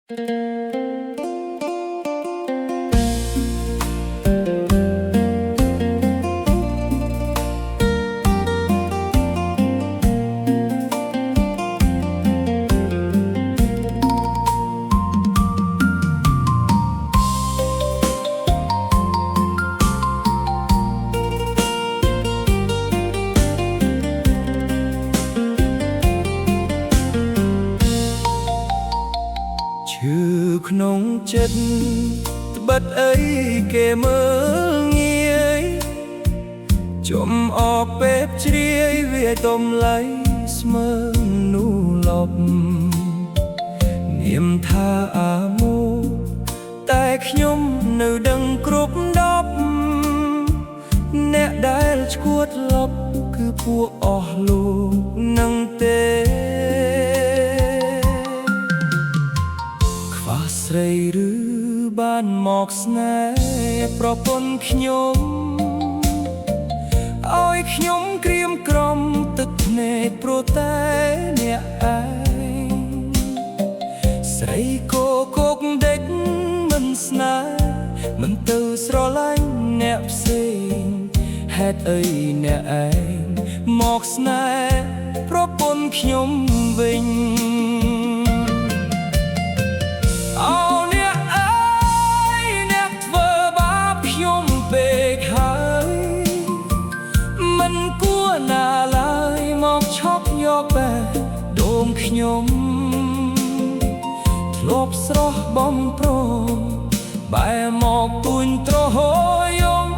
ឈឺក្នុងចិត្តត្បិតអីគេមើលងាយជុំអកពេបជ្រាយវាទំលៃស្មើនូលប់នាមថាអាមូតែខ្ញុំនៅដឹងគ្រប់ដប់អ្នកដែលឈួតលប់គឺពួកអស់លោកនឹងទេស្រីឬបានមកស្នេហ៍ប្រពន្ធខ្ញុំឲ្យខ្ញុំក្រៀមក្រំទឹកភ្នែកព្រោះតែអ្នកឯងស្រីគោគកដេកមិនស្នេហ៍មិនទៅស្រឡាញ់អ្នកផ្សេងហេតុអីអ្នកឯងមកស្នេហ៍ប្រពន្ធខ្ញុំវិញខ្ញុំធ្លាប់ស្រស់បំព្រងបែរមកទួញត្រហយំ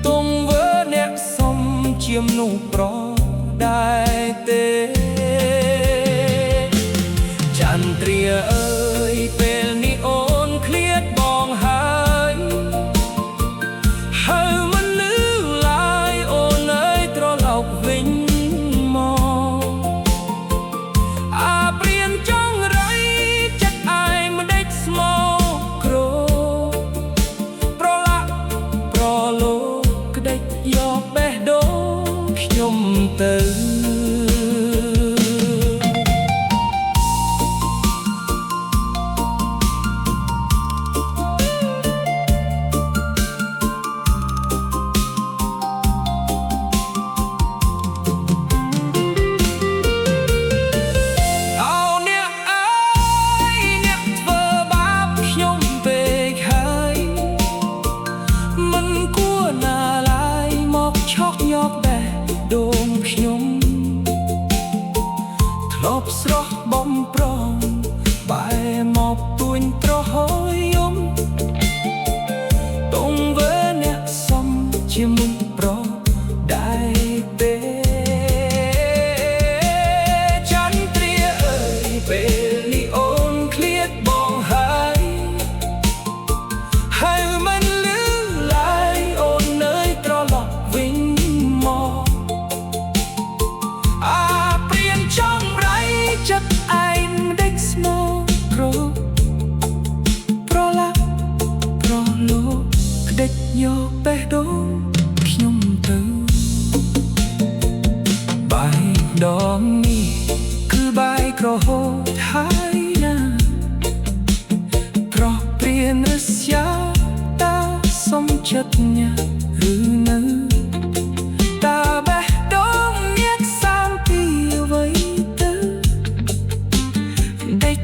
ទង្វើអ្នកសំជាមនុស្សប្រដែរទេចន្ទ្រាអើយពេលនេះអូនឃ្លាតបងហើយមិនលឺឡើយអូនអើយត្រឡប់វិញទៅធ្លាប់ស្រស់បំប្រងបែរមកទួញត្រហយំទង្វើអ្នកសំជាមុនប្រដែរទេចន្ទ្រាអើយពេលនេះអូនឃ្លាតបងហើយមិនលឺឡើយអូននៅត្រឡប់វិញមកចិត្តឯងមិនដេកស្មោប្រឡាក់ប្រលោក្ដិចយកបេះដូងខ្ញុំទៅបាយដងនេះគឺបាយក្រហមហើយណាប្រោះព្រានរស្យាតាសំចិត្តញ៉ាឬនៅតាបេះដូងអ្នកសាមពីអ្វីដេក